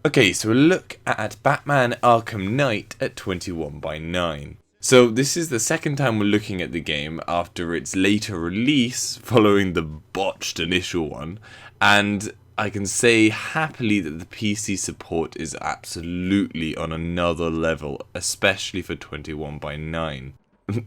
Okay, so a look at Batman Arkham Knight at 21:9. So this is the second time we're looking at the game after its later release following the botched initial one, and I can say happily that the PC support is absolutely on another level, especially for 21:9.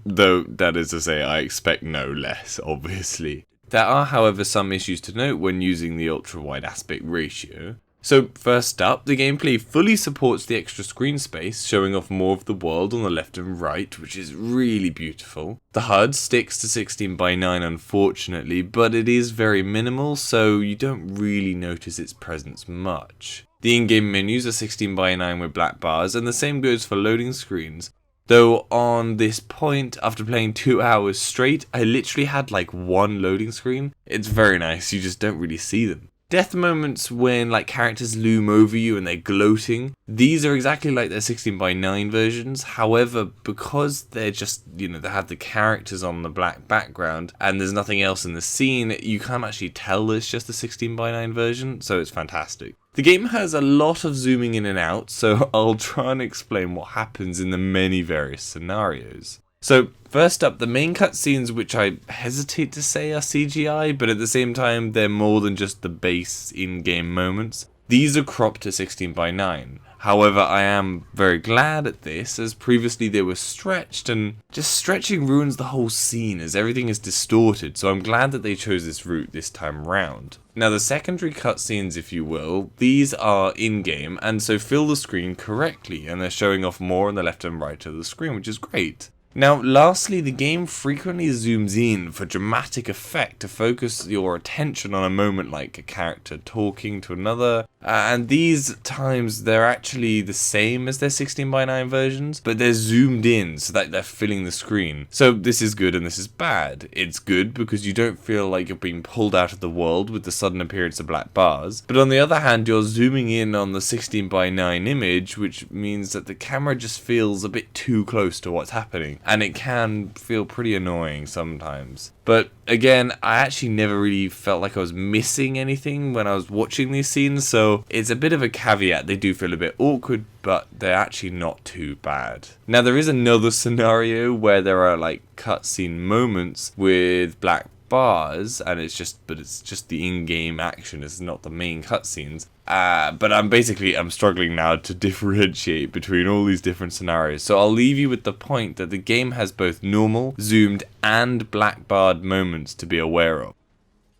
Though that is to say, I expect no less, obviously. There are, however, some issues to note when using the ultra-wide aspect ratio. So first up, the gameplay fully supports the extra screen space, showing off more of the world on the left and right, which is really beautiful. The HUD sticks to 16:9 unfortunately, but it is very minimal, so you don't really notice its presence much. The in-game menus are 16:9 with black bars, and the same goes for loading screens. Though on this point, after playing 2 hours straight, I literally had like one loading screen. It's very nice, you just don't really see them. Death moments when like characters loom over you and they're gloating, these are exactly like their 16:9 versions. However, because they're just, they have the characters on the black background and there's nothing else in the scene, you can't actually tell it's just the 16:9 version, so it's fantastic. The game has a lot of zooming in and out, so I'll try and explain what happens in the many various scenarios. So first up, the main cutscenes, which I hesitate to say are CGI, but at the same time they're more than just the base in-game moments. These are cropped to 16:9. However, I am very glad at this, as previously they were stretched, and just stretching ruins the whole scene as everything is distorted, so I'm glad that they chose this route this time round. Now the secondary cutscenes, if you will, these are in-game, and so fill the screen correctly, and they're showing off more on the left and right of the screen, which is great. Now, lastly, the game frequently zooms in for dramatic effect to focus your attention on a moment like a character talking to another, and these times they're actually the same as their 16:9 versions, but they're zoomed in so that they're filling the screen. So this is good and this is bad. It's good because you don't feel like you're being pulled out of the world with the sudden appearance of black bars, but on the other hand, you're zooming in on the 16:9 image, which means that the camera just feels a bit too close to what's happening. And it can feel pretty annoying sometimes. But again, I actually never really felt like I was missing anything when I was watching these scenes, so it's a bit of a caveat. They do feel a bit awkward, but they're actually not too bad. Now there is another scenario where there are like cutscene moments with black bars, and it's just the in-game action, it's not the main cutscenes. But I'm struggling now to differentiate between all these different scenarios, so I'll leave you with the point that the game has both normal, zoomed, and black barred moments to be aware of.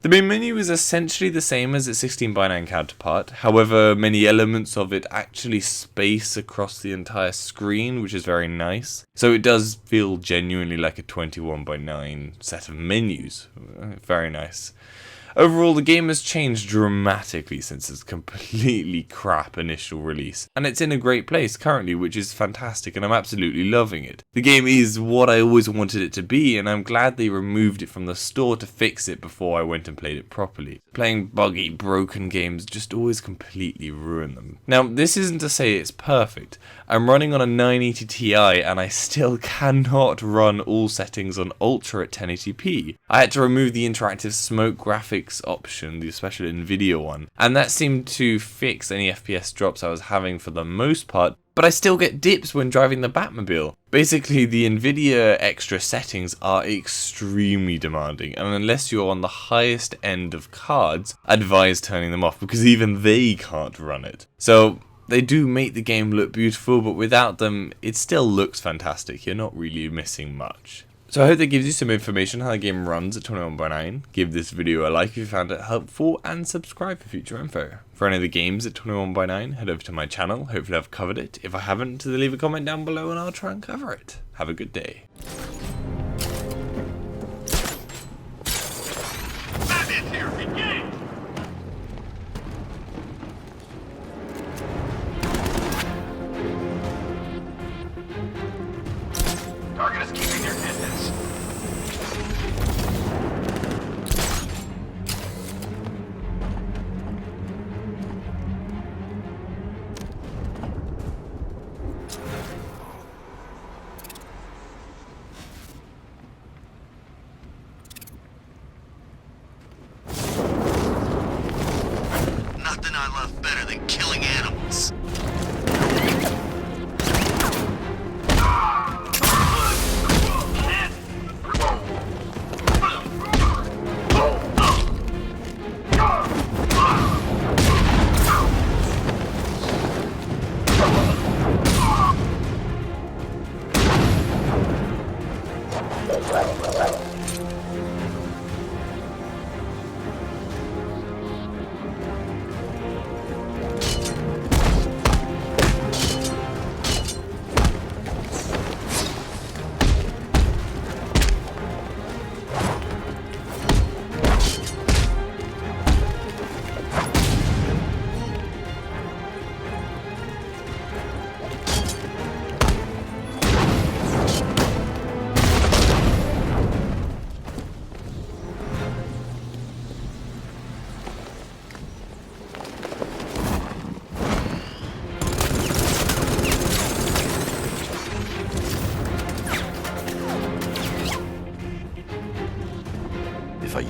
The main menu is essentially the same as its 16:9 counterpart, however many elements of it actually space across the entire screen, which is very nice. So it does feel genuinely like a 21:9 set of menus. Very nice. Overall, the game has changed dramatically since its completely crap initial release, and it's in a great place currently, which is fantastic, and I'm absolutely loving it. The game is what I always wanted it to be, and I'm glad they removed it from the store to fix it before I went and played it properly. Playing buggy, broken games just always completely ruin them. Now, this isn't to say it's perfect. I'm running on a 980 Ti, and I still cannot run all settings on Ultra at 1080p. I had to remove the interactive smoke graphics option, the special Nvidia one, and that seemed to fix any FPS drops I was having for the most part, but I still get dips when driving the Batmobile. Basically, the Nvidia extra settings are extremely demanding, and unless you're on the highest end of cards, advise turning them off, because even they can't run it. So they do make the game look beautiful, but without them, it still looks fantastic. You're not really missing much. So I hope that gives you some information on how the game runs at 21:9. Give this video a like if you found it helpful, and subscribe for future info. For any of the games at 21:9, head over to my channel. Hopefully I've covered it. If I haven't, leave a comment down below and I'll try and cover it. Have a good day. Target is keeping their distance.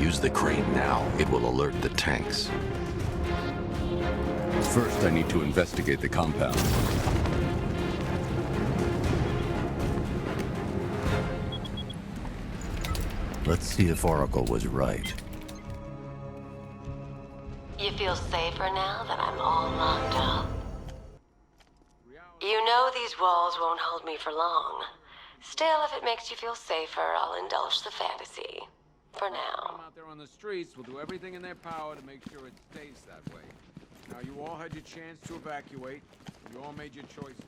use the crane now, it will alert the tanks. First, I need to investigate the compound. Let's see if Oracle was right. You feel safer now that I'm all locked up? You know these walls won't hold me for long. Still, if it makes you feel safer, I'll indulge the fantasy. For now. Out there on the streets will do everything in their power to make sure it stays that way. Now, you all had your chance to evacuate. You all made your choices.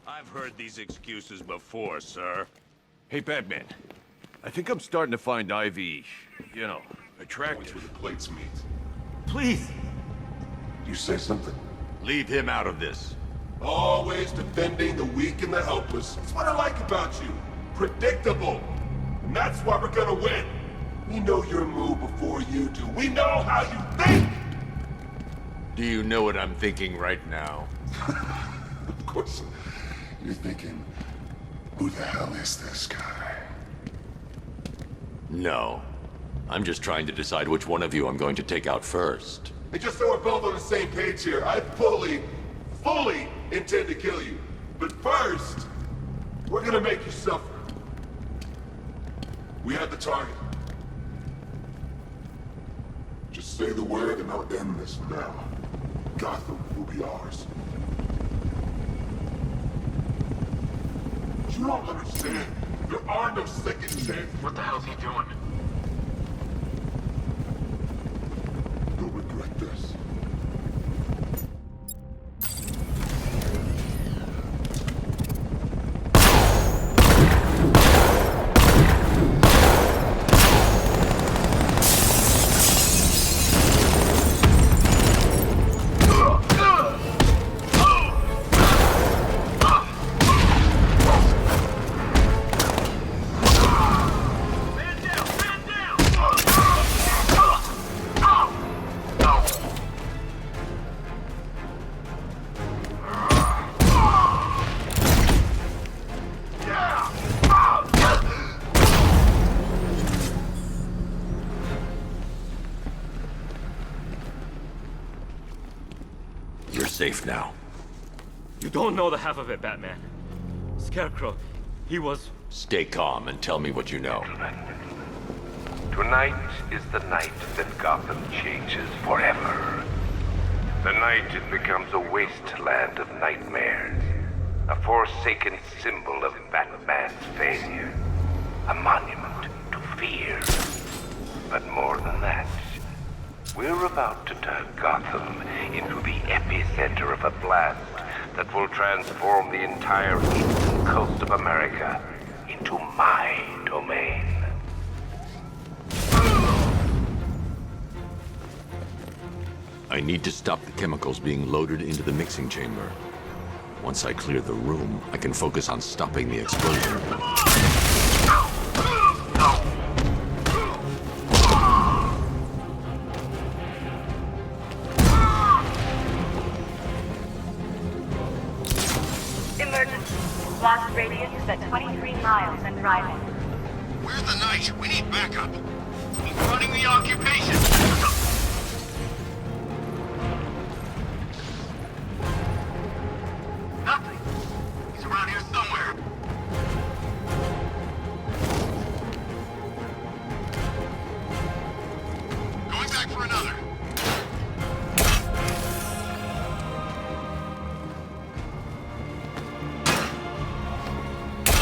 I've heard these excuses before, sir. Hey, Batman. I think I'm starting to find Ivy, you know, attractive. Where the plates meet. Please, You say something? leave him out of this. Always defending the weak and the helpless. That's what I like about you. Predictable. And that's why we're gonna win. We know your move before you do. We know how you think! Do you know what I'm thinking right now? Of course, you're thinking, who the hell is this guy? No. I'm just trying to decide which one of you I'm going to take out first. And just so we're both on the same page here, I fully intend to kill you. But first, we're gonna make you suffer. We have the target. Just say the word and I'll end this now. Gotham will be ours. You don't understand. There are no second chances. What the hell's he doing? You'll regret this. You're safe now. You don't know the half of it, Batman. Scarecrow, he was... Stay calm and tell me what you know. Tonight is the night that Gotham changes forever. The night it becomes a wasteland of nightmares. A forsaken symbol of Batman's failure. A monument to fear. But more than that, we're about to turn Gotham into the epicenter of a blast that will transform the entire eastern coast of America into my domain. I need to stop the chemicals being loaded into the mixing chamber. Once I clear the room, I can focus on stopping the explosion. Emergency. Blast radius is at 23 miles and driving. Where's the Knight? We need backup. He's running the occupation. Nothing. He's around here somewhere. Going back for another.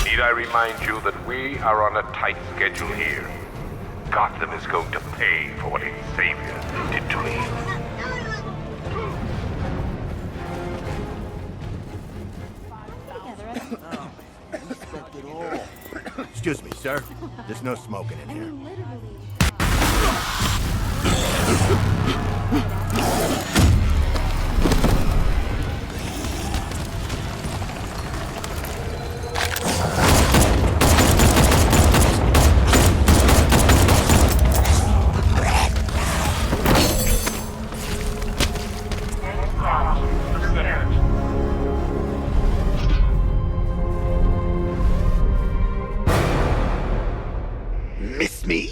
Need I remind you that we are on a tight schedule here? Gotham is going to pay for what its savior did to me. Excuse me, sir. There's no smoking in here. Miss me?